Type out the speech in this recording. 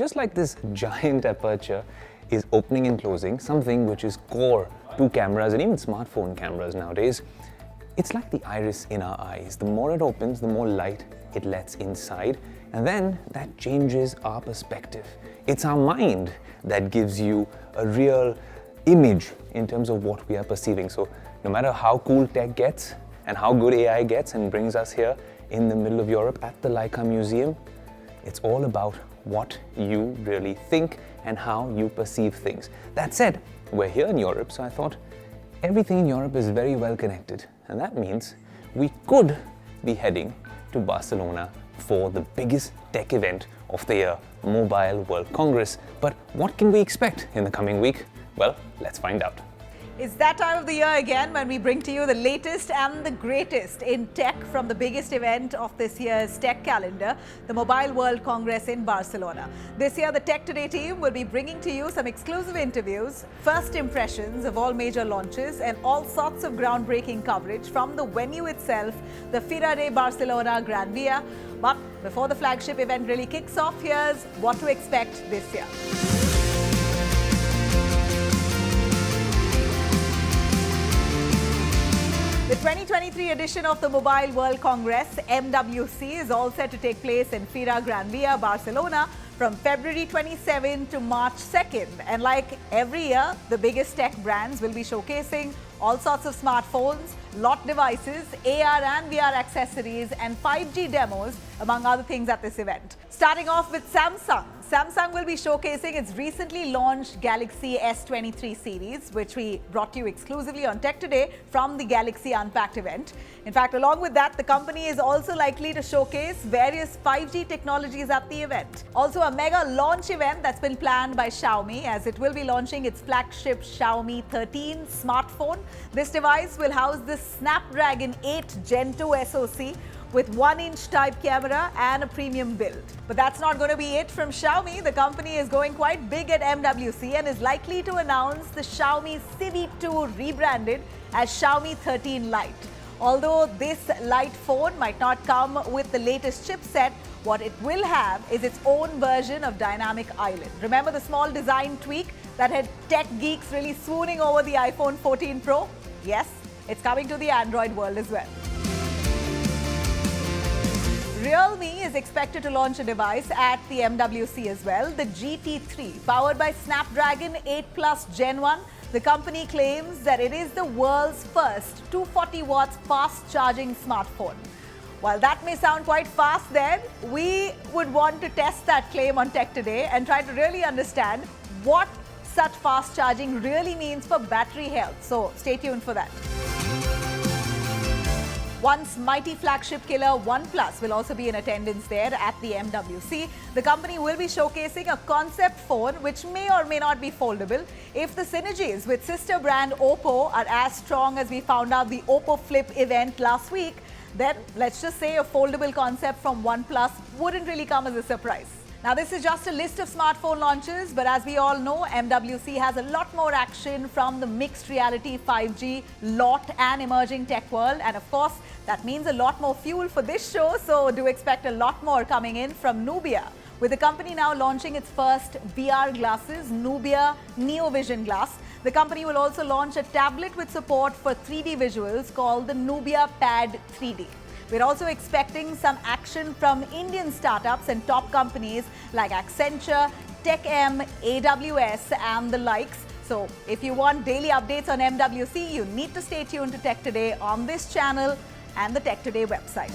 just like this giant aperture is opening and closing, something which is core to cameras and even smartphone cameras nowadays, it's like the iris in our eyes. The more it opens, the more light it lets inside, and then that changes our perspective. It's our mind that gives you a real image in terms of what we are perceiving. So no matter how cool tech gets and how good AI gets and brings us here in the middle of Europe at the Leica Museum, it's all about what you really think and how you perceive things. That said, we're here in Europe, so I thought everything in Europe is very well connected, and that means we could be heading to Barcelona for the biggest tech event of the year, Mobile World Congress. But what can we expect in the coming week? Well, let's find out. It's that time of the year again when we bring to you the latest and the greatest in tech from the biggest event of this year's tech calendar, the Mobile World Congress in Barcelona. This year, the Tech Today team will be bringing to you some exclusive interviews, first impressions of all major launches, and all sorts of groundbreaking coverage from the venue itself, the Fira de Barcelona Gran Via. But before the flagship event really kicks off, here's what to expect this year. The 2023 edition of the Mobile World Congress, MWC, is all set to take place in Fira Gran Via, Barcelona from February 27 to March 2nd. And like every year, the biggest tech brands will be showcasing all sorts of smartphones, lot devices, AR and VR accessories, and 5G demos, among other things at this event. Starting off with Samsung. Samsung will be showcasing its recently launched Galaxy S23 series, which we brought to you exclusively on Tech Today from the Galaxy Unpacked event. In fact, along with that, the company is also likely to showcase various 5G technologies at the event. Also, a mega launch event that's been planned by Xiaomi, as it will be launching its flagship Xiaomi 13 smartphone. This device will house the Snapdragon 8 Gen 2 SoC with 1-inch type camera and a premium build. But that's not going to be it from Xiaomi. The company is going quite big at MWC and is likely to announce the Xiaomi Civi 2 rebranded as Xiaomi 13 Lite. Although this Lite phone might not come with the latest chipset, what it will have is its own version of Dynamic Island. Remember the small design tweak that had tech geeks really swooning over the iPhone 14 Pro? Yes, it's coming to the Android world as well. Realme is expected to launch a device at the MWC as well, the GT3, powered by Snapdragon 8 Plus Gen 1. The company claims that it is the world's first 240 watts fast charging smartphone. While that may sound quite fast then, we would want to test that claim on Tech Today and try to really understand what such fast charging really means for battery health. So stay tuned for that. Once mighty flagship killer OnePlus will also be in attendance there at the MWC. The company will be showcasing a concept phone which may or may not be foldable. If the synergies with sister brand Oppo are as strong as we found out the Oppo Flip event last week, then let's just say a foldable concept from OnePlus wouldn't really come as a surprise. Now, this is just a list of smartphone launches, but as we all know, MWC has a lot more action from the mixed reality 5G lot and emerging tech world. And of course, that means a lot more fuel for this show. So do expect a lot more coming in from Nubia, with the company now launching its first VR glasses, Nubia Neo Vision Glass. The company will also launch a tablet with support for 3D visuals called the Nubia Pad 3D. We're also expecting some action from Indian startups and top companies like Accenture, TechM, AWS and the likes. So if you want daily updates on MWC, you need to stay tuned to Tech Today on this channel and the Tech Today website.